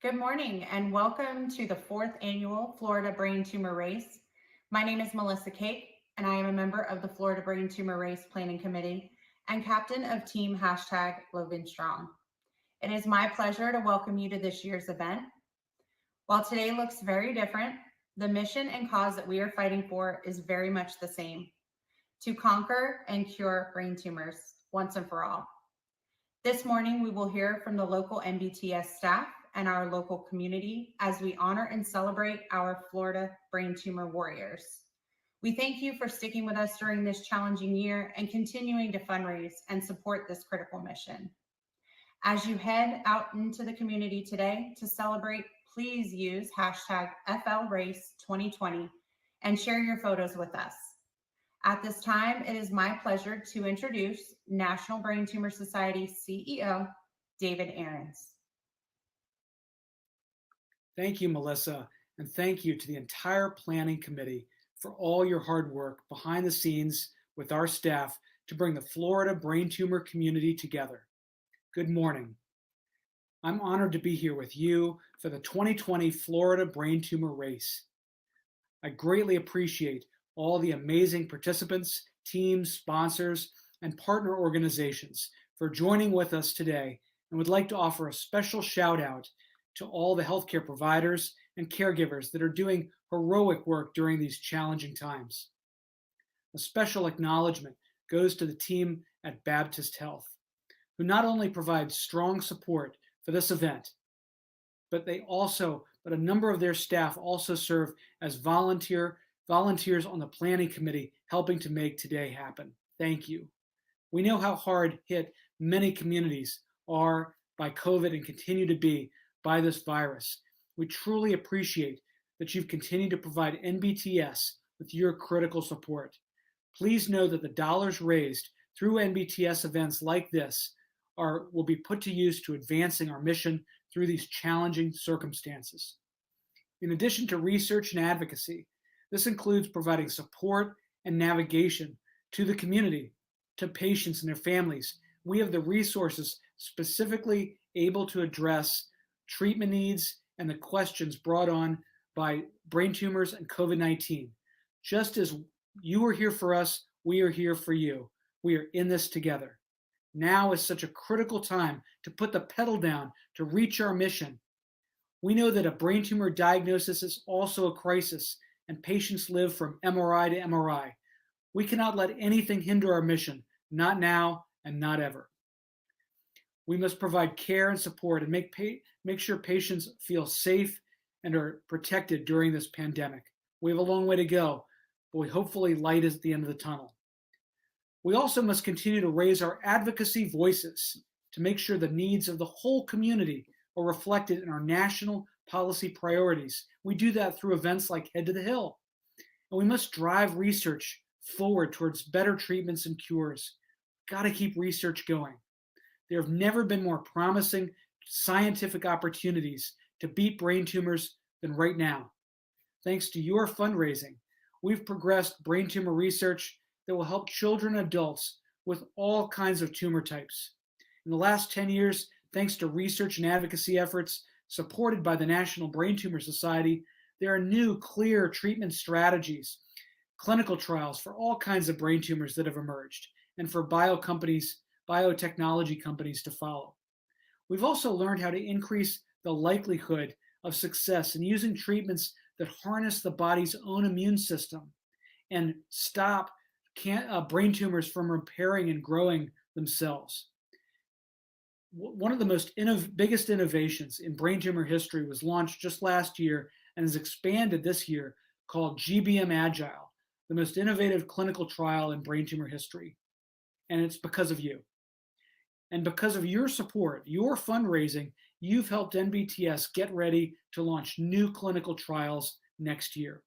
Good morning and welcome to the fourth annual Florida Brain Tumor Race. My name is Melissa Cake and I am a member of the Florida Brain Tumor Race Planning Committee and captain of team #LOGANSTRONG. It is my pleasure to welcome you to this year's event. While today looks very different, the mission and cause that we are fighting for is very much the same: to conquer and cure brain tumors once and for all. This morning, we will hear from the local NBTS staff and our local community as we honor and celebrate our Florida Brain Tumor Warriors. We thank you for sticking with us during this challenging year and continuing to fundraise and support this critical mission. As you head out into the community today to celebrate, please use #FLRace 2020 and share your photos with us. At this time, it is my pleasure to introduce National Brain Tumor Society CEO, David ARONS. Thank you, Melissa, and thank you to the entire planning committee for all your hard work behind the scenes with our staff to bring the Florida brain tumor community together. Good morning. I'm honored to be here with you for the 2020 Florida Brain Tumor Race. I greatly appreciate all the amazing participants, teams, sponsors, and partner organizations for joining with us today, and would like to offer a special shout out to all the healthcare providers and caregivers that are doing heroic work during these challenging times. A special acknowledgement goes to the team at Baptist Health, who not only provide strong support for this event, but a number of their staff also serve as volunteers on the planning committee helping to make today happen. Thank you. We know how hard hit many communities are by COVID and continue to be by this virus. We truly appreciate that you've continued to provide NBTS with your critical support. Please know that the dollars raised through NBTS events like this will be put to use to advancing our mission through these challenging circumstances. In addition to research and advocacy, this includes providing support and navigation to the community, to patients and their families. We have the resources specifically able to address treatment needs and the questions brought on by brain tumors and COVID-19. Just as you are here for us, we are here for you. We are in this together. Now is such a critical time to put the pedal down to reach our mission. We know that a brain tumor diagnosis is also a crisis, and patients live from MRI to MRI. We cannot let anything hinder our mission, not now and not ever. We must provide care and support and make sure patients feel safe and are protected during this pandemic. We have a long way to go, but hopefully light is at the end of the tunnel. We also must continue to raise our advocacy voices to make sure the needs of the whole community are reflected in our national policy priorities. We do that through events like Head to the Hill. And we must drive research forward towards better treatments and cures. Got to keep research going. There have never been more promising scientific opportunities to beat brain tumors than right now. Thanks to your fundraising, we've progressed brain tumor research that will help children and adults with all kinds of tumor types. In the last 10 years, thanks to research and advocacy efforts supported by the National Brain Tumor Society, there are new, clear treatment strategies, clinical trials for all kinds of brain tumors that have emerged, and for biotechnology companies to follow. We've also learned how to increase the likelihood of success in using treatments that harness the body's own immune system and stop brain tumors from repairing and growing themselves. One of the biggest innovations in brain tumor history was launched just last year and has expanded this year, called GBM Agile, the most innovative clinical trial in brain tumor history. And it's because of you. And because of your support, your fundraising, you've helped NBTS get ready to launch new clinical trials next year.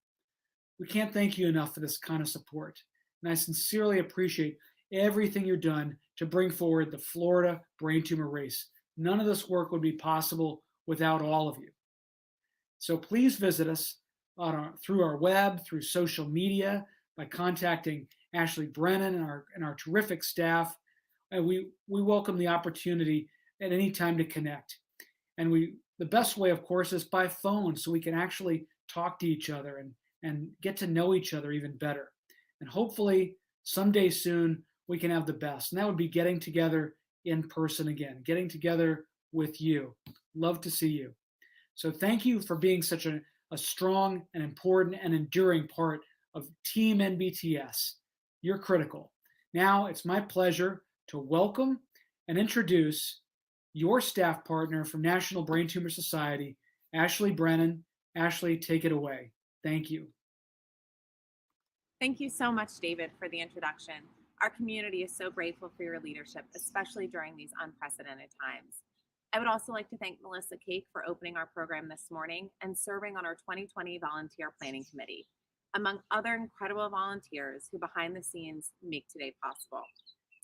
We can't thank you enough for this kind of support. And I sincerely appreciate everything you've done to bring forward the Florida Brain Tumor Race. None of this work would be possible without all of you. So please visit us through our web, through social media, by contacting Ashley Brennan and our terrific staff. And we welcome the opportunity at any time to connect. And we The best way, of course, is by phone so we can actually talk to each other and get to know each other even better. And hopefully, someday soon, we can have the best. And that would be getting together in person again, getting together with you. Love to see you. So thank you for being such a strong and important and enduring part of Team NBTS. You're critical. Now it's my pleasure to welcome and introduce your staff partner from National Brain Tumor Society, Ashley Brennan. Ashley, take it away. Thank you. Thank you so much, David, for the introduction. Our community is so grateful for your leadership, especially during these unprecedented times. I would also like to thank Melissa Cake for opening our program this morning and serving on our 2020 Volunteer Planning Committee, among other incredible volunteers who behind the scenes make today possible.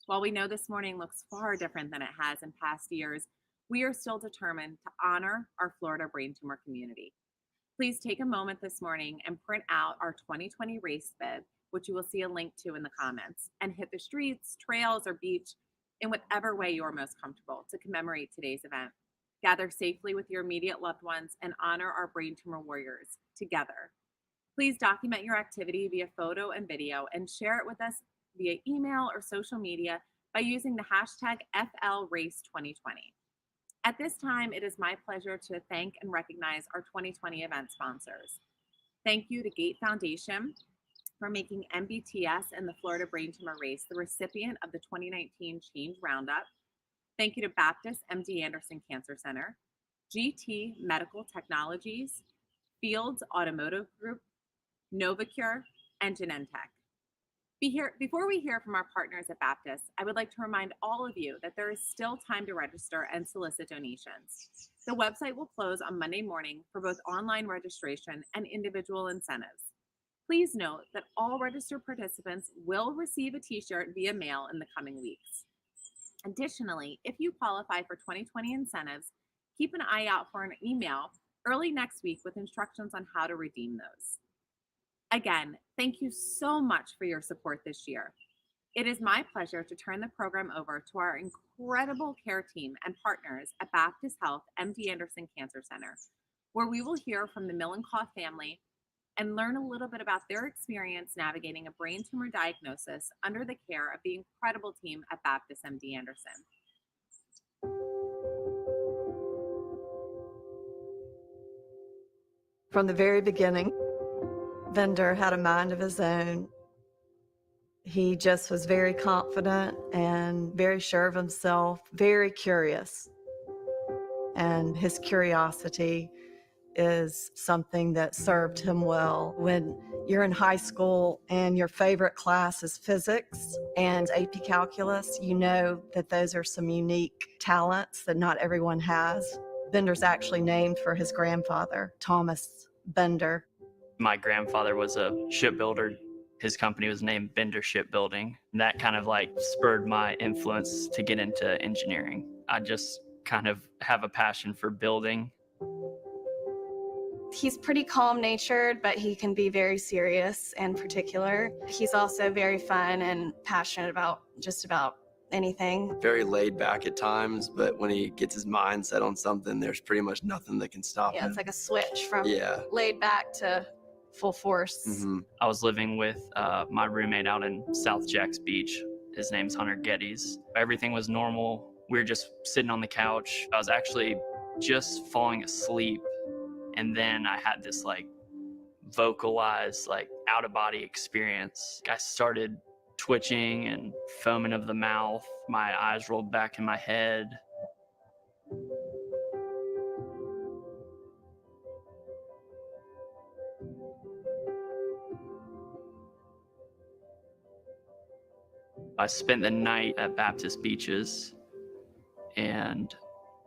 While we know this morning looks far different than it has in past years, we are still determined to honor our Florida brain tumor community. Please take a moment this morning and print out our 2020 race bib, which you will see a link to in the comments, and hit the streets, trails, or beach in whatever way you're most comfortable to commemorate today's event. Gather safely with your immediate loved ones and honor our brain tumor warriors together. Please document your activity via photo and video and share it with us via email or social media by using the hashtag FLRace2020. At this time, it is my pleasure to thank and recognize our 2020 event sponsors. Thank you to Gate Foundation for making NBTS and the Florida Brain Tumor Race the recipient of the 2019 Change Roundup. Thank you to Baptist MD Anderson Cancer Center, GT Medical Technologies, Fields Automotive Group, Novacure, and Genentech. Before we hear from our partners at Baptist, I would like to remind all of you that there is still time to register and solicit donations. The website will close on Monday morning for both online registration and individual incentives. Please note that all registered participants will receive a t-shirt via mail in the coming weeks. Additionally, if you qualify for 2020 incentives, keep an eye out for an email early next week with instructions on how to redeem those. Again, thank you so much for your support this year. It is my pleasure to turn the program over to our incredible care team and partners at Baptist Health MD Anderson Cancer Center, where we will hear from the Millenkoff family and learn a little bit about their experience navigating a brain tumor diagnosis under the care of the incredible team at Baptist MD Anderson. From the very beginning, Bender had a mind of his own. He just was very confident and very sure of himself, very curious. And his curiosity is something that served him well. When you're in high school and your favorite class is physics and AP calculus, you know that those are some unique talents that not everyone has. Bender's actually named for his grandfather, Thomas Bender. My grandfather was a shipbuilder. His company was named Bender Shipbuilding. And that kind of like spurred my influence to get into engineering. I just kind of have a passion for building. He's pretty calm-natured, but he can be very serious and particular. He's also very fun and passionate about just about anything. Very laid back at times, but when he gets his mind set on something, there's pretty much nothing that can stop him. It's like a switch from laid back to full force. Mm-hmm. I was living with my roommate out in South Jacks Beach. His name's Hunter Geddes. Everything was normal. We were just sitting on the couch. I was actually just falling asleep. And then I had this like vocalized, like out of body experience. I started twitching and foaming of the mouth. My eyes rolled back in my head. I spent the night at Baptist Beaches, and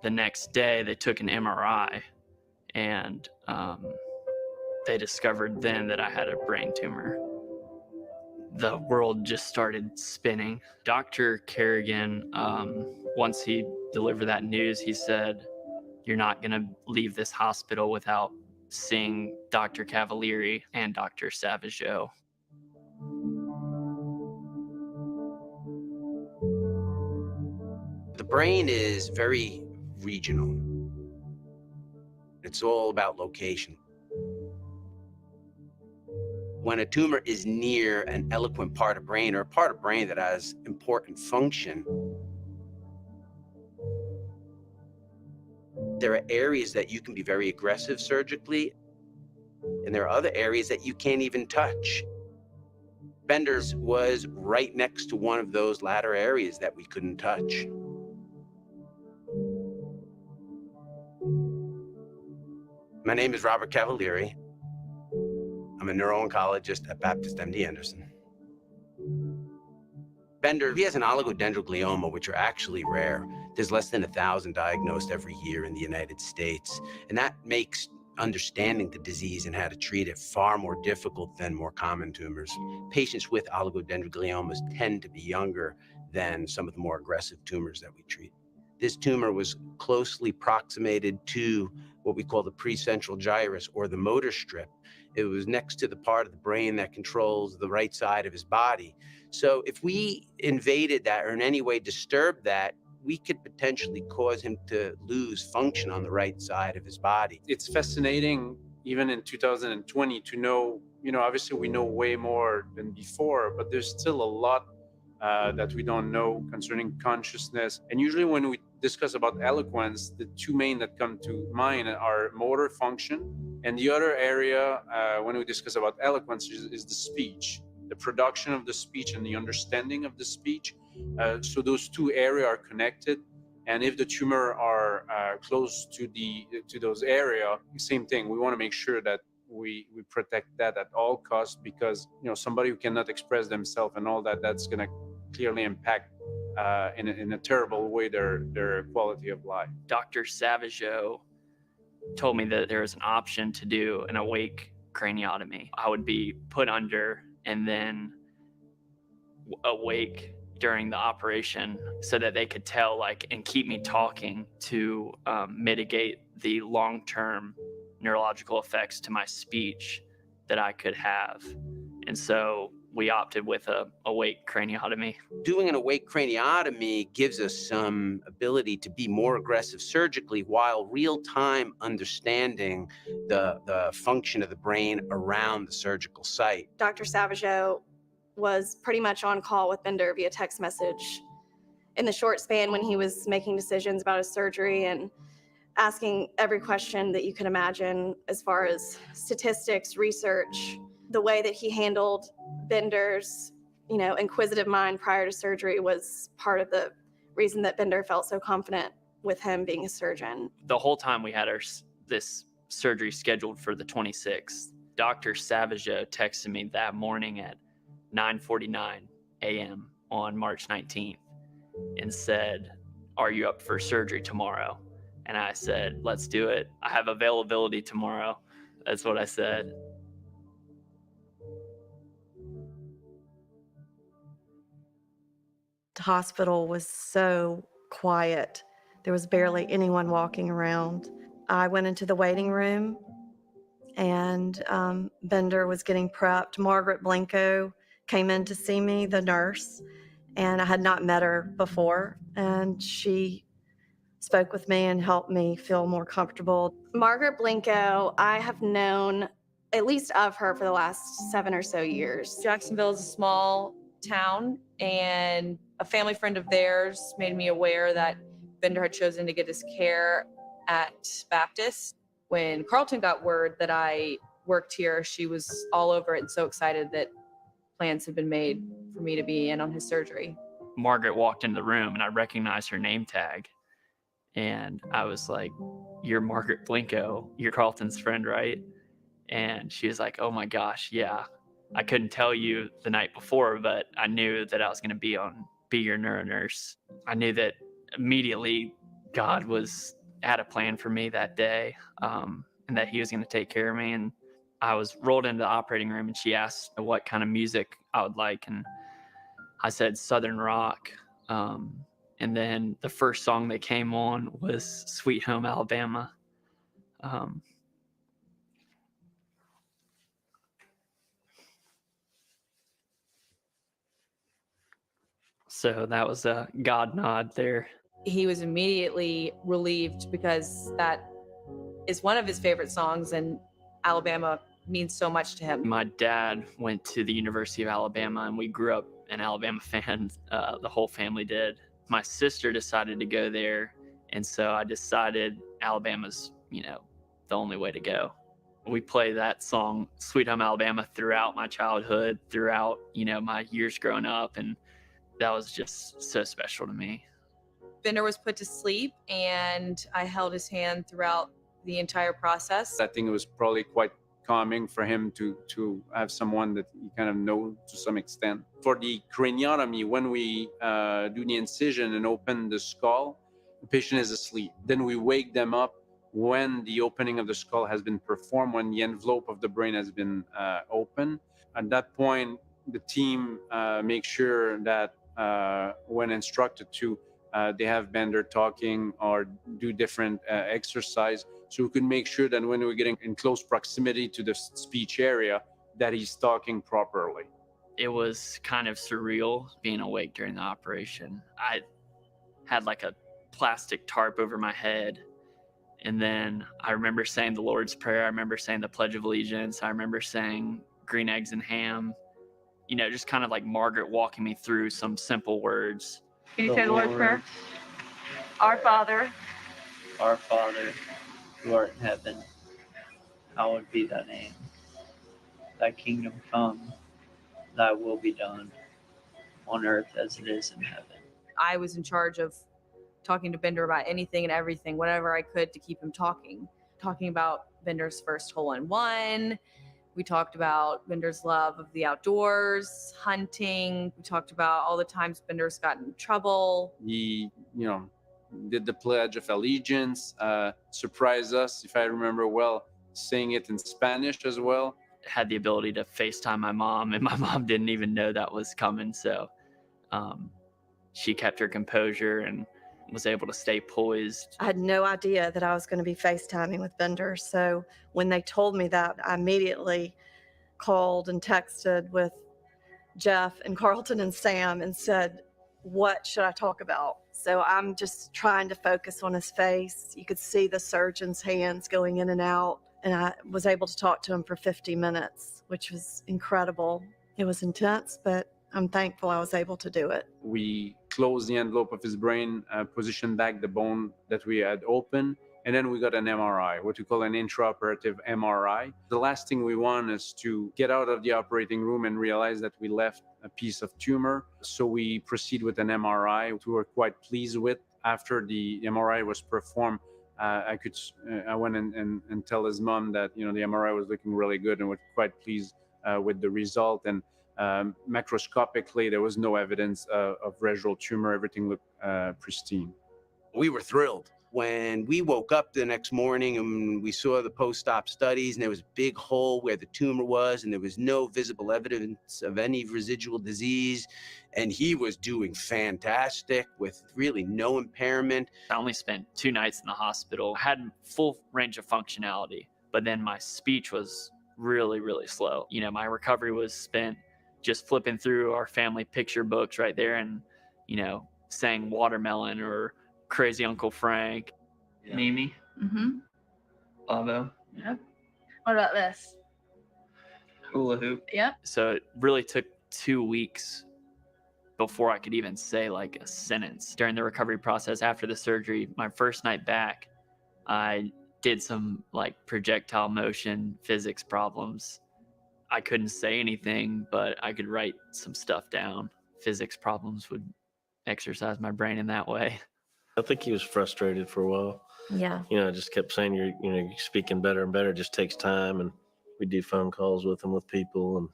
the next day they took an MRI, and they discovered then that I had a brain tumor. The world just started spinning. Dr. Kerrigan, once he delivered that news, he said, "You're not gonna leave this hospital without seeing Dr. Cavalieri and Dr. Savageau." The brain is very regional. It's all about location. When a tumor is near an eloquent part of brain or a part of brain that has important function, there are areas that you can be very aggressive surgically, and there are other areas that you can't even touch. Bender's was right next to one of those latter areas that we couldn't touch. My name is Robert Cavalieri. I'm a neuro-oncologist at Baptist MD Anderson. Bender, he has an oligodendroglioma, which are actually rare. There's less than 1,000 diagnosed every year in the United States. And that makes understanding the disease and how to treat it far more difficult than more common tumors. Patients with oligodendrogliomas tend to be younger than some of the more aggressive tumors that we treat. This tumor was closely proximated to what we call the precentral gyrus, or the motor strip. It was next to the part of the brain that controls the right side of his body. So if we invaded that or in any way disturbed that, we could potentially cause him to lose function on the right side of his body. It's fascinating, even in 2020, to know, obviously we know way more than before, but there's still a lot that we don't know concerning consciousness. And usually when we discuss about eloquence, the two main that come to mind are motor function. And the other area when we discuss about eloquence is the speech, the production of the speech and the understanding of the speech. So those two areas are connected. And if the tumor are close to those areas, same thing. We want to make sure that we protect that at all costs, because somebody who cannot express themselves and all that, that's going to clearly impact in a terrible way their quality of life. Dr. Savageau told me that there was an option to do an awake craniotomy. I would be put under and then awake during the operation so that they could tell and keep me talking to mitigate the long-term neurological effects to my speech that I could have. And so we opted with a awake craniotomy. Doing an awake craniotomy gives us some ability to be more aggressive surgically while real-time understanding the function of the brain around the surgical site. Dr. Savageau was pretty much on call with Bender via text message in the short span when he was making decisions about his surgery and asking every question that you can imagine as far as statistics, research. The way that he handled Bender's, inquisitive mind prior to surgery was part of the reason that Bender felt so confident with him being a surgeon. The whole time we had this surgery scheduled for the 26th, Dr. Savageau texted me that morning at 9:49 a.m. on March 19th and said, "Are you up for surgery tomorrow?" And I said, "Let's do it. I have availability tomorrow." That's what I said. The hospital was so quiet. There was barely anyone walking around. I went into the waiting room and Bender was getting prepped. Margaret Blanco came in to see me, the nurse, and I had not met her before. And she spoke with me and helped me feel more comfortable. Margaret Blanco, I have known at least of her for the last 7 or so years. Jacksonville is a small town, and a family friend of theirs made me aware that Bender had chosen to get his care at Baptist. When Carlton got word that I worked here, she was all over it and so excited that plans had been made for me to be in on his surgery. Margaret walked into the room and I recognized her name tag. And I was like, "You're Margaret Blanco. You're Carlton's friend, right?" And she was like, "Oh my gosh, yeah. I couldn't tell you the night before, but I knew that I was going to be your neuro nurse." I knew that immediately God had a plan for me that day, and that he was going to take care of me. And I was rolled into the operating room and she asked what kind of music I would like. And I said Southern rock. And then the first song that came on was Sweet Home Alabama. So that was a God nod there. He was immediately relieved because that is one of his favorite songs, and Alabama means so much to him. My dad went to the University of Alabama, and we grew up an Alabama fan. The whole family did. My sister decided to go there, and so I decided Alabama's, the only way to go. We play that song, Sweet Home Alabama, throughout my childhood, throughout, my years growing up, and that was just so special to me. Bender was put to sleep, and I held his hand throughout the entire process. I think it was probably quite calming for him to have someone that he kind of knows to some extent. For the craniotomy, when we do the incision and open the skull, the patient is asleep. Then we wake them up when the opening of the skull has been performed, when the envelope of the brain has been open. At that point, the team makes sure that when instructed to, they have Bender talking or do different exercise, so we can make sure that when we're getting in close proximity to the speech area, that he's talking properly. It was kind of surreal being awake during the operation. I had like a plastic tarp over my head. And then I remember saying the Lord's Prayer. I remember saying the Pledge of Allegiance. I remember saying green eggs and ham. Just kind of like Margaret walking me through some simple words. Can you say the Lord's Prayer? Our Father. Our Father, who art in heaven, hallowed be thy name. Thy kingdom come, thy will be done, on earth as it is in heaven. I was in charge of talking to Bender about anything and everything, whatever I could to keep him talking about Bender's first hole-in-one. We talked about Bender's love of the outdoors, hunting. We talked about all the times Bender's gotten in trouble. He, did the Pledge of Allegiance, surprised us, if I remember well, saying it in Spanish as well. Had the ability to FaceTime my mom, and my mom didn't even know that was coming. So she kept her composure and was able to stay poised. I had no idea that I was going to be FaceTiming with Bender. So when they told me that, I immediately called and texted with Jeff and Carlton and Sam and said, what should I talk about? So I'm just trying to focus on his face. You could see the surgeon's hands going in and out. And I was able to talk to him for 50 minutes, which was incredible. It was intense, but I'm thankful I was able to do it. We closed the envelope of his brain, positioned back the bone that we had open, and then we got an MRI, what we call an intraoperative MRI. The last thing we want is to get out of the operating room and realize that we left a piece of tumor. So we proceed with an MRI, which we were quite pleased with. After the MRI was performed, I went and tell his mom that the MRI was looking really good, and we're quite pleased with the result. And macroscopically, there was no evidence of residual tumor. Everything looked pristine. We were thrilled when we woke up the next morning and we saw the post-op studies, and there was a big hole where the tumor was, and there was no visible evidence of any residual disease. And he was doing fantastic with really no impairment. I only spent 2 nights in the hospital. I had full range of functionality, but then my speech was really, really slow. My recovery was spent just flipping through our family picture books right there and, saying watermelon or crazy Uncle Frank. Yeah. Mimi. Mm-hmm. Lavo. Yep. What about this? Hula hoop. Yep. So it really took 2 weeks before I could even say like a sentence. During the recovery process after the surgery, my first night back, I did some like projectile motion physics problems. I couldn't say anything, but I could write some stuff down. Physics problems would exercise my brain in that way. I think he was frustrated for a while. Yeah. I just kept saying, you're speaking better and better. It just takes time. And we do phone calls with him, with people.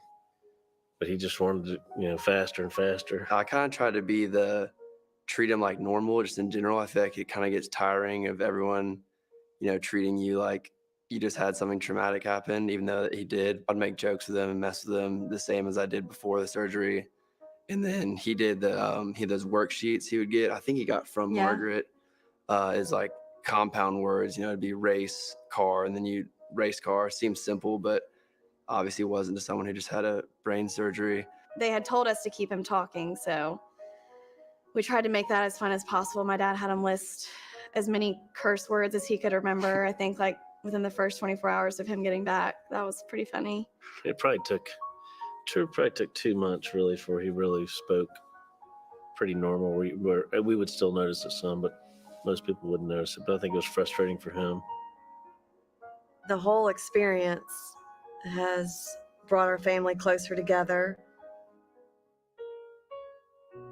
But he just wanted to, faster and faster. I kind of try to treat him like normal, just in general. I feel like it kind of gets tiring of everyone, treating you like you just had something traumatic happen, even though he did. I'd make jokes with him and mess with him the same as I did before the surgery. And then he did he had those worksheets he would get. I think he got from Margaret, is like compound words, it'd be race, car, and then you race car. Seems simple, but obviously wasn't to someone who just had a brain surgery. They had told us to keep him talking, so we tried to make that as fun as possible. My dad had him list as many curse words as he could remember. I think like within the first 24 hours of him getting back. That was pretty funny. It probably took 2 months really before he really spoke pretty normal. We would still notice it some, but most people wouldn't notice it. But I think it was frustrating for him. The whole experience has brought our family closer together.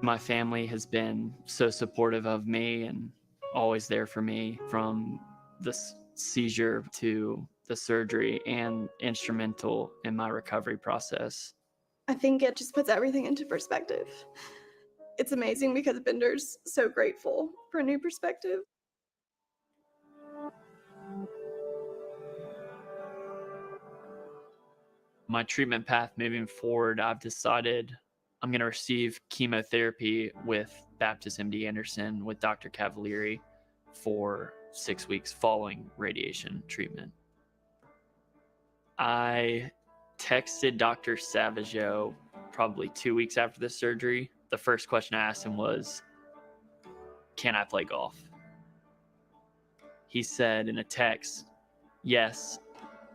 My family has been so supportive of me and always there for me, from the seizure to the surgery, and instrumental in my recovery process. I think it just puts everything into perspective. It's amazing because Bender's so grateful for a new perspective. My treatment path moving forward, I've decided I'm going to receive chemotherapy with Baptist MD Anderson with Dr. Cavalieri for 6 weeks following radiation treatment. I texted Dr. Savageau probably 2 weeks after the surgery. The first question I asked him was, can I play golf? He said in a text, yes,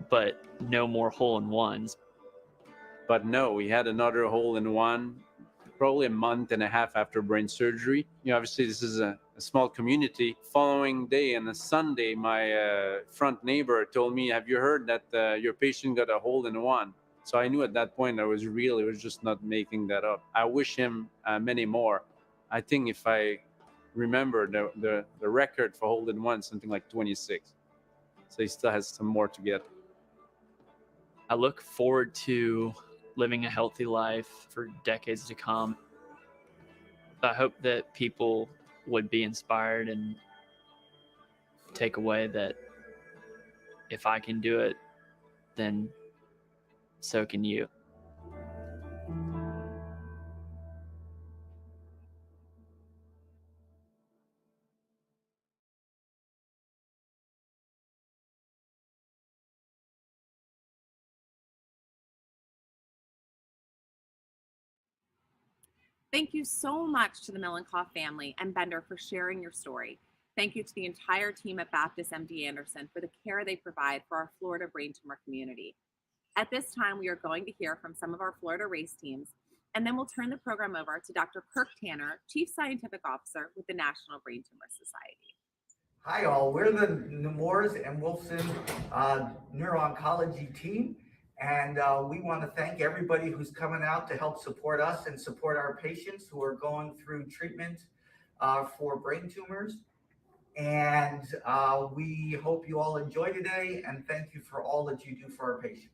but no more hole-in-ones. But no, he had another hole-in-one probably a month and a half after brain surgery. Obviously this is a small community. Following day, on a Sunday, my front neighbor told me, have you heard that your patient got a hole-in-one? So I knew at that point it was just not making that up. I wish him many more. I think if I remember the record for hole-in-one, something like 26. So he still has some more to get. I look forward to living a healthy life for decades to come. I hope that people would be inspired and take away that if I can do it, then so can you. Thank you so much to the Millenkoff family and Bender for sharing your story. Thank you to the entire team at Baptist MD Anderson for the care they provide for our Florida brain tumor community. At this time, we are going to hear from some of our FLRace teams, and then we'll turn the program over to Dr. Kirk Tanner, Chief Scientific Officer with the National Brain Tumor Society. Hi all, we're the Nemours and Wilson neuro-oncology team, and we want to thank everybody who's coming out to help support us and support our patients who are going through treatment for brain tumors. And we hope you all enjoy today, and thank you for all that you do for our patients.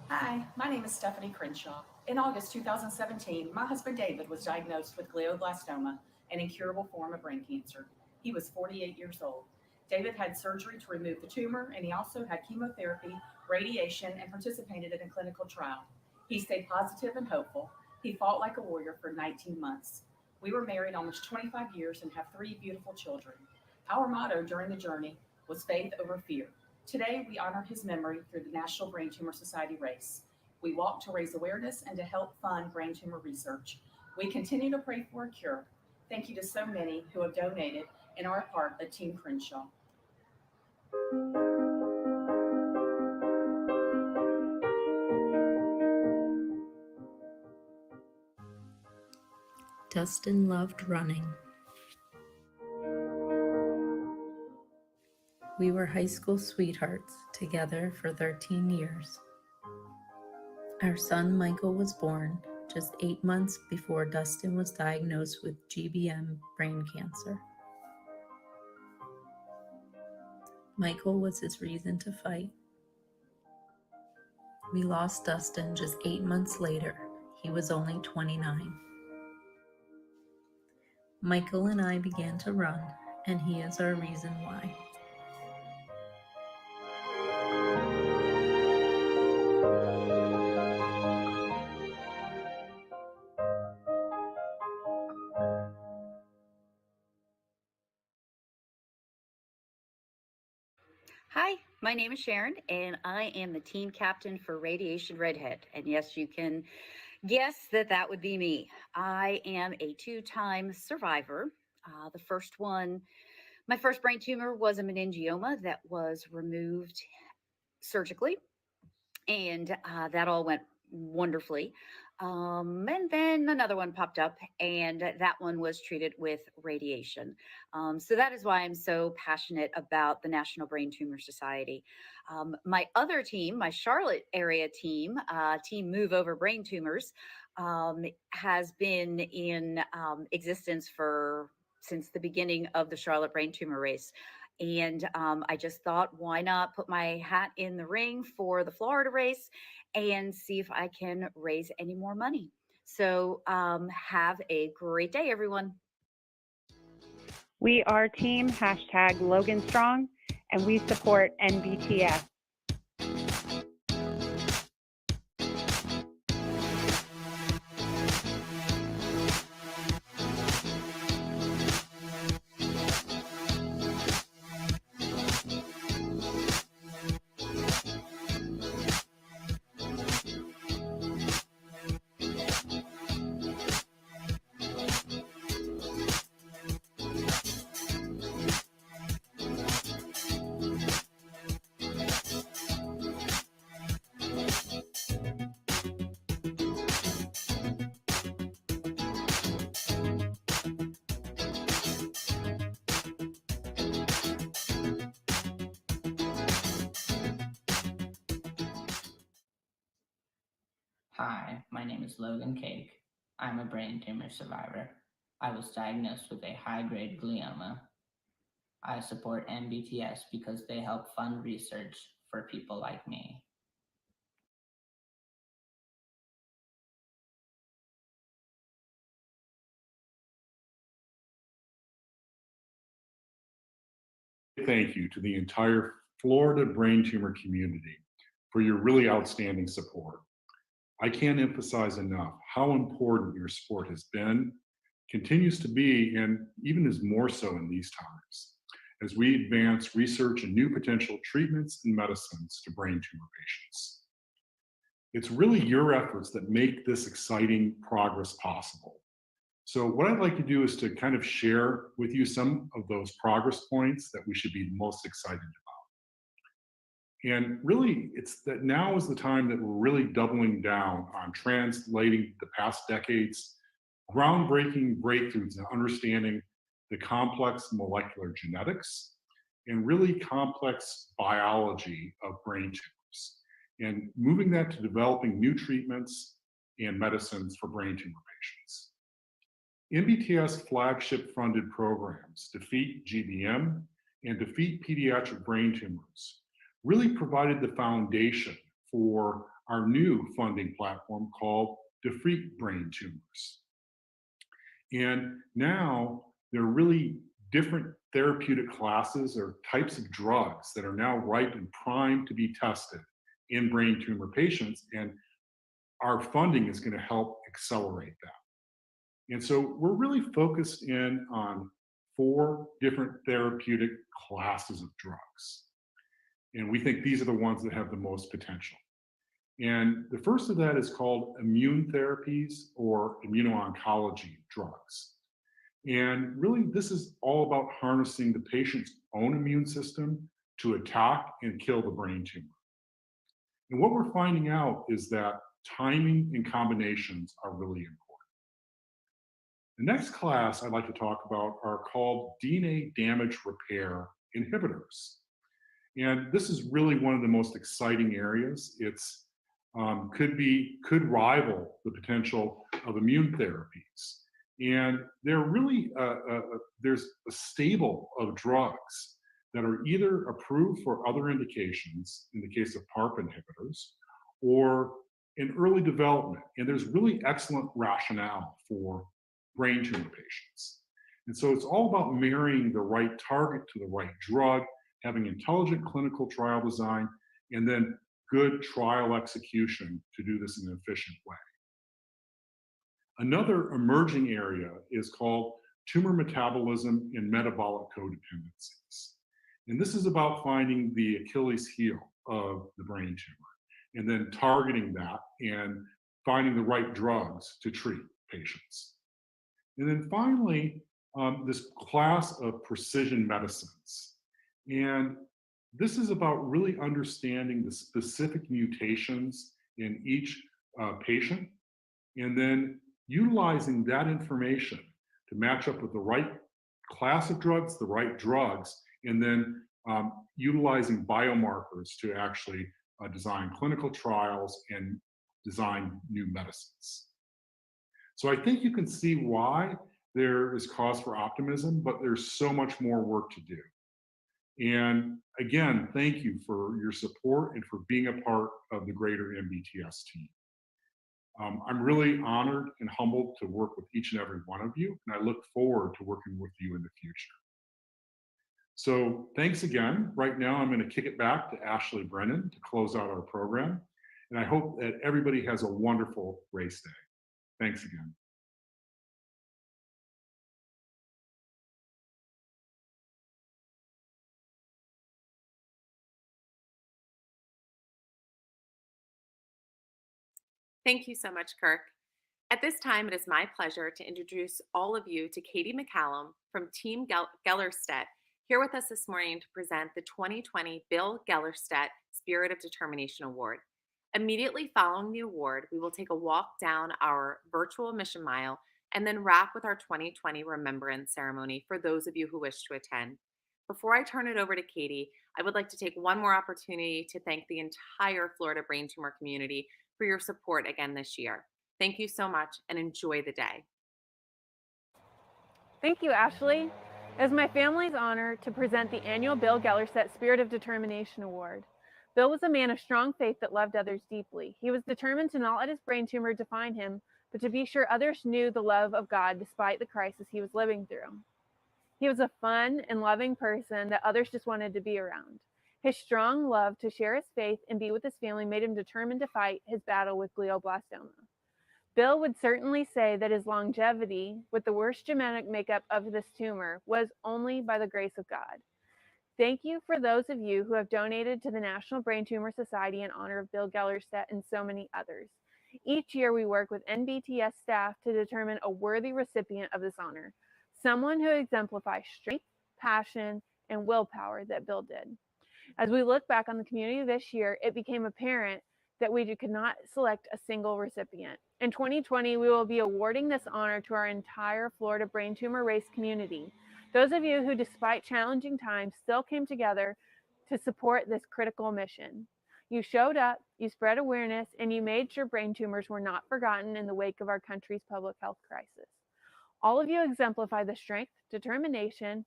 Hi, my name is Stephanie Crenshaw. In August 2017, my husband David was diagnosed with glioblastoma, an incurable form of brain cancer. He was 48 years old. David had surgery to remove the tumor, and he also had chemotherapy, radiation, and participated in a clinical trial. He stayed positive and hopeful. He fought like a warrior for 19 months. We were married almost 25 years and have 3 beautiful children. Our motto during the journey was faith over fear. Today, we honor his memory through the National Brain Tumor Society race. We walk to raise awareness and to help fund brain tumor research. We continue to pray for a cure. Thank you to so many who have donated and are a part of Team Crenshaw. Dustin loved running. We were high school sweethearts together for 13 years. Our son Michael was born just 8 months before Dustin was diagnosed with GBM brain cancer. Michael was his reason to fight. We lost Dustin just 8 months later. He was only 29. Michael and I began to run, and he is our reason why. Hi, my name is Sharon, and I am the team captain for Radiation Redhead. And yes, you can guess that would be me. I am a 2-time survivor. The first one, My first brain tumor was a meningioma that was removed surgically, and that all went wonderfully. And then another one popped up, and that one was treated with radiation. So that is why I'm so passionate about the National Brain Tumor Society. My other team, my Charlotte area team, Team Move Over Brain Tumors, has been in existence since the beginning of the Charlotte Brain Tumor Race. And I just thought, why not put my hat in the ring for the Florida race and see if I can raise any more money. So have a great day, everyone. We are team #LoganStrong, and we support NBTS. Hi, my name is Logan Cake. I'm a brain tumor survivor. I was diagnosed with a high-grade glioma. I support NBTS because they help fund research for people like me. Thank you to the entire Florida brain tumor community for your really outstanding support. I can't emphasize enough how important your support has been, continues to be, and even is more so in these times, as we advance research and new potential treatments and medicines to brain tumor patients. It's really your efforts that make this exciting progress possible. So what I'd like to do is to kind of share with you some of those progress points that we should be most excited about. And really, it's that now is the time that we're really doubling down on translating the past decades' groundbreaking breakthroughs in understanding the complex molecular genetics and really complex biology of brain tumors, and moving that to developing new treatments and medicines for brain tumor patients. NBTS flagship funded programs, Defeat GBM and Defeat Pediatric Brain Tumors, really provided the foundation for our new funding platform called Defeat Brain Tumors. And now there are really different therapeutic classes or types of drugs that are now ripe and primed to be tested in brain tumor patients, and our funding is going to help accelerate that. And so we're really focused in on 4 different therapeutic classes of drugs. And we think these are the ones that have the most potential. And the first of that is called immune therapies or immuno-oncology drugs. And really, this is all about harnessing the patient's own immune system to attack and kill the brain tumor. And what we're finding out is that timing and combinations are really important. The next class I'd like to talk about are called DNA damage repair inhibitors. And this is really one of the most exciting areas. It's could rival the potential of immune therapies. And they're really, there's a stable of drugs that are either approved for other indications, in the case of PARP inhibitors, or in early development. And there's really excellent rationale for brain tumor patients. And so it's all about marrying the right target to the right drug, having intelligent clinical trial design, and then good trial execution to do this in an efficient way. Another emerging area is called tumor metabolism and metabolic codependencies. And this is about finding the Achilles heel of the brain tumor and then targeting that and finding the right drugs to treat patients. And then finally, this class of precision medicines. And this is about really understanding the specific mutations in each patient, and then utilizing that information to match up with the right class of drugs, the right drugs, and then utilizing biomarkers to actually design clinical trials and design new medicines. So I think you can see why there is cause for optimism, but there's so much more work to do. And again, thank you for your support and for being a part of the greater MBTS team. I'm really honored and humbled to work with each and every one of you, and I look forward to working with you in the future. So thanks again. Right now, I'm going to kick it back to Ashley Brennan to close out our program, and I hope that everybody has a wonderful race day. Thanks again. Thank you so much, Kirk. At this time, it is my pleasure to introduce all of you to Katie McCallum from Team Gellerstedt, here with us this morning to present the 2020 Bill Gellerstedt Spirit of Determination Award. Immediately following the award, we will take a walk down our virtual mission mile and then wrap with our 2020 remembrance ceremony for those of you who wish to attend. Before I turn it over to Katie, I would like to take one more opportunity to thank the entire Florida Brain Tumor community for your support again this year. Thank you so much and enjoy the day. Thank you, Ashley. It is my family's honor to present the annual Bill Gellerstedt Spirit of Determination Award. Bill was a man of strong faith that loved others deeply. He was determined to not let his brain tumor define him, but to be sure others knew the love of God despite the crisis he was living through. He was a fun and loving person that others just wanted to be around. His strong love to share his faith and be with his family made him determined to fight his battle with glioblastoma. Bill would certainly say that his longevity with the worst genetic makeup of this tumor was only by the grace of God. Thank you for those of you who have donated to the National Brain Tumor Society in honor of Bill Gellerstedt and so many others. Each year we work with NBTS staff to determine a worthy recipient of this honor, someone who exemplifies strength, passion, and willpower that Bill did. As we look back on the community this year, it became apparent that we could not select a single recipient. In 2020, we will be awarding this honor to our entire Florida Brain Tumor Race community. Those of you who, despite challenging times, still came together to support this critical mission. You showed up, you spread awareness, and you made sure brain tumors were not forgotten in the wake of our country's public health crisis. All of you exemplify the strength, determination,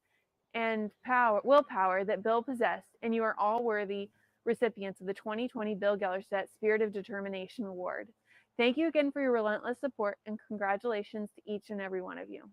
and willpower that Bill possessed, and you are all worthy recipients of the 2020 Bill Gellerstedt Spirit of Determination Award. Thank you again for your relentless support, and congratulations to each and every one of you.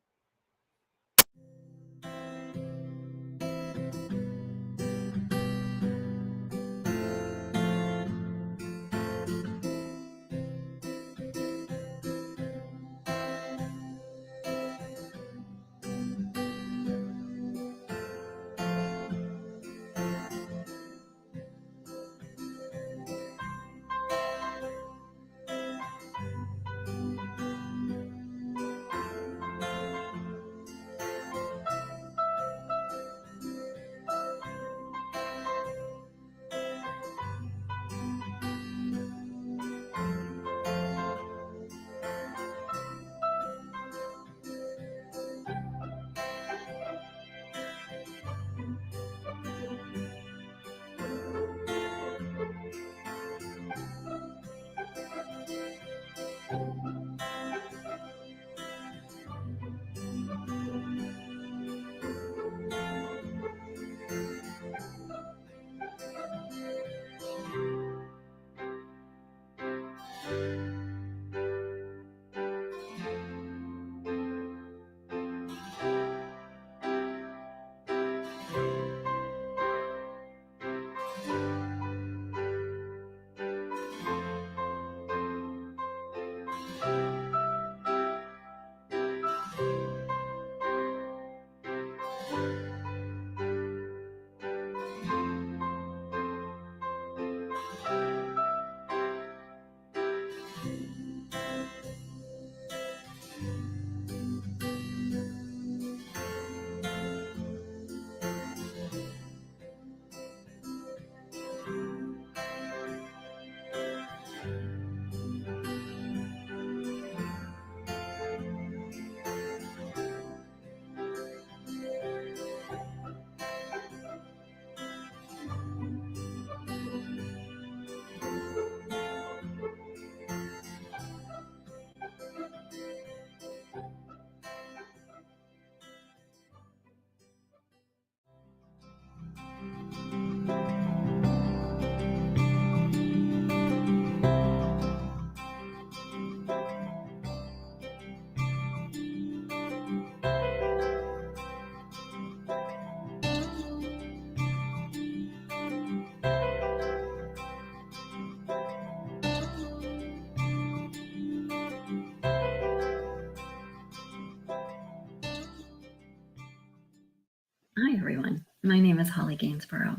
Hi, everyone. My name is Holly Gainsborough,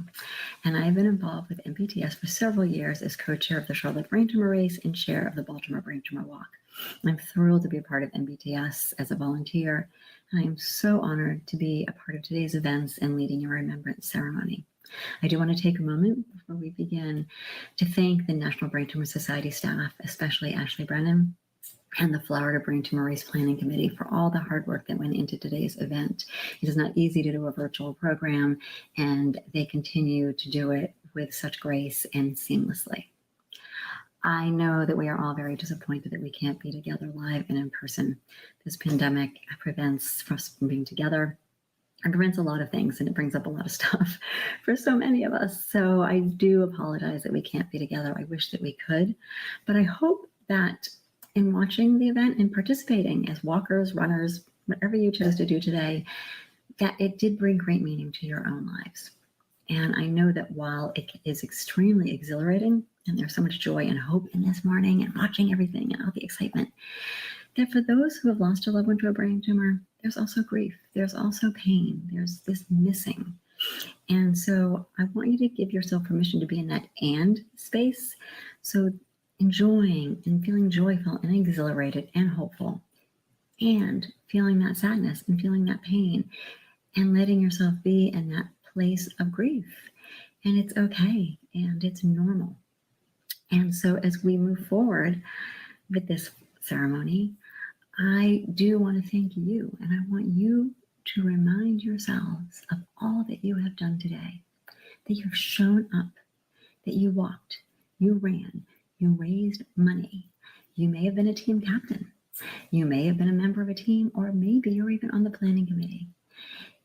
and I have been involved with MBTS for several years as co-chair of the Charlotte Brain Tumor Race and chair of the Baltimore Brain Tumor Walk. I'm thrilled to be a part of MBTS as a volunteer, and I am so honored to be a part of today's events and leading your remembrance ceremony. I do want to take a moment before we begin to thank the National Brain Tumor Society staff, especially Ashley Brennan, and the Florida Brain Tumor Race Planning Committee for all the hard work that went into today's event. It is not easy to do a virtual program, and they continue to do it with such grace and seamlessly. I know that we are all very disappointed that we can't be together live and in person. This pandemic prevents us from being together and prevents a lot of things, and it brings up a lot of stuff for so many of us. So I do apologize that we can't be together. I wish that we could, but I hope that in watching the event and participating as walkers, runners, whatever you chose to do today, that it did bring great meaning to your own lives. And I know that while it is extremely exhilarating and there's so much joy and hope in this morning and watching everything and all the excitement, that for those who have lost a loved one to a brain tumor, there's also grief, there's also pain, there's this missing. And so I want you to give yourself permission to be in that and space. So enjoying and feeling joyful and exhilarated and hopeful, and feeling that sadness and feeling that pain, and letting yourself be in that place of grief. And it's okay, and it's normal. And so as we move forward with this ceremony, I do want to thank you, and I want you to remind yourselves of all that you have done today, that you've shown up, that you walked, you ran, you raised money. You may have been a team captain. You may have been a member of a team, or maybe you're even on the planning committee.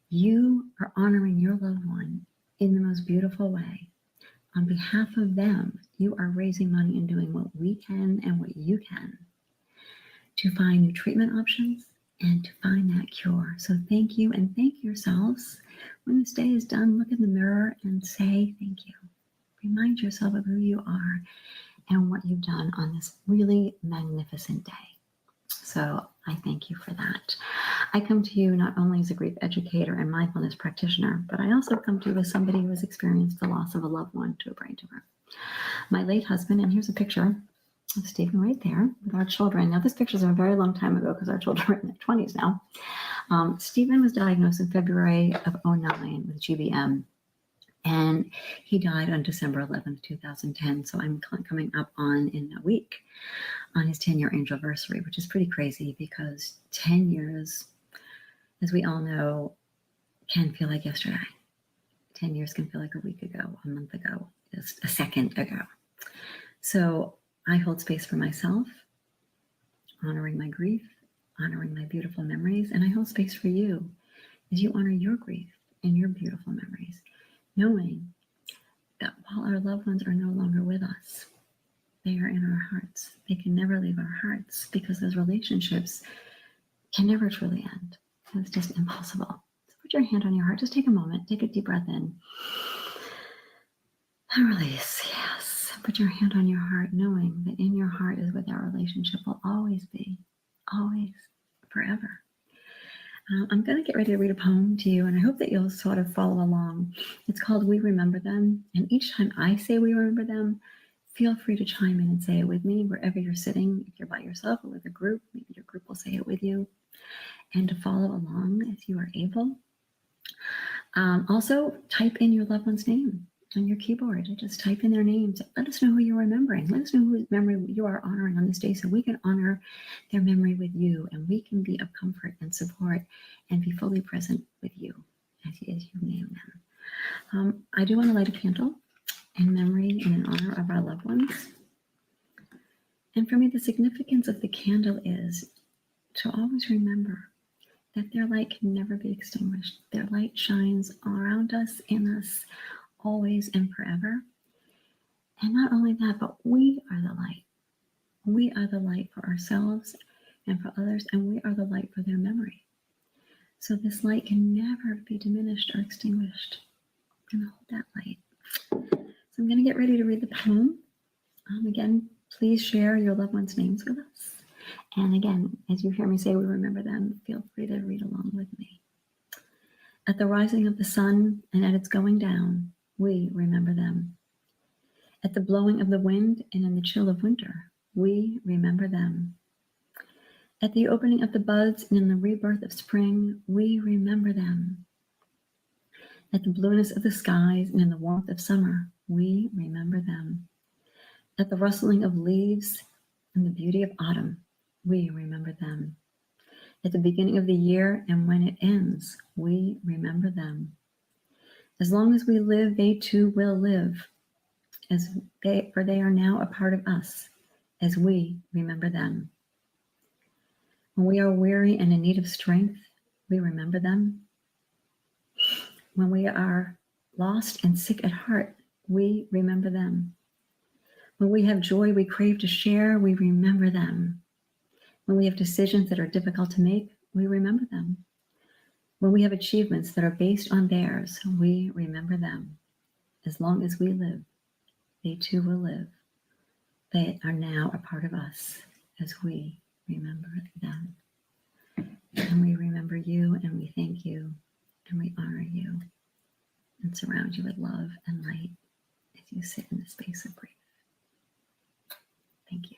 You are honoring your loved one in the most beautiful way. On behalf of them, you are raising money and doing what we can and what you can to find new treatment options and to find that cure. So thank you, and thank yourselves. When this day is done, look in the mirror and say thank you. Remind yourself of who you are and what you've done on this really magnificent day. So I thank you for that. I come to you not only as a grief educator and mindfulness practitioner, but I also come to you as somebody who has experienced the loss of a loved one to a brain tumor. My late husband, and here's a picture of Stephen right there with our children. Now this picture's a very long time ago because our children are in their 20s now. Stephen was diagnosed in February of 2009 with GBM. And he died on December 11th, 2010. So I'm coming up on, in a week, on his 10-year anniversary, which is pretty crazy because 10 years, as we all know, can feel like yesterday. 10 years can feel like a week ago, a month ago, just a second ago. So I hold space for myself, honoring my grief, honoring my beautiful memories, and I hold space for you as you honor your grief and your beautiful memories, knowing that while our loved ones are no longer with us, they are in our hearts. They can never leave our hearts because those relationships can never truly end. It's just impossible. So put your hand on your heart. Just take a moment. Take a deep breath in. And release. Yes. Put your hand on your heart, knowing that in your heart is where that relationship will always be. Always. Forever. I'm going to get ready to read a poem to you, and I hope that you'll sort of follow along. It's called We Remember Them, and each time I say we remember them, feel free to chime in and say it with me wherever you're sitting. If you're by yourself or with a group, maybe your group will say it with you, and to follow along as you are able. Also, type in your loved one's name on your keyboard. Just type in their names. Let us know who you're remembering. Let us know whose memory you are honoring on this day so we can honor their memory with you, and we can be of comfort and support and be fully present with you as you name them. I do want to light a candle in memory and in honor of our loved ones. And for me, the significance of the candle is to always remember that their light can never be extinguished. Their light shines around us, in us, always and forever. And not only that, but we are the light. We are the light for ourselves and for others, and we are the light for their memory. So this light can never be diminished or extinguished. And hold that light. So I'm going to get ready to read the poem. Again, please share your loved ones' names with us. And again, as you hear me say we remember them, feel free to read along with me. At the rising of the sun and at its going down, we remember them. At the blowing of the wind and in the chill of winter, we remember them. At the opening of the buds and in the rebirth of spring, we remember them. At the blueness of the skies and in the warmth of summer, we remember them. At the rustling of leaves and the beauty of autumn, we remember them. At the beginning of the year and when it ends, we remember them. As long as we live, they too will live, for they are now a part of us, as we remember them. When we are weary and in need of strength, we remember them. When we are lost and sick at heart, we remember them. When we have joy we crave to share, we remember them. When we have decisions that are difficult to make, we remember them. When we have achievements that are based on theirs, we remember them. As long as we live, they too will live. They are now a part of us as we remember them. And we remember you, and we thank you, and we honor you, and surround you with love and light as you sit in the space of grief. Thank you.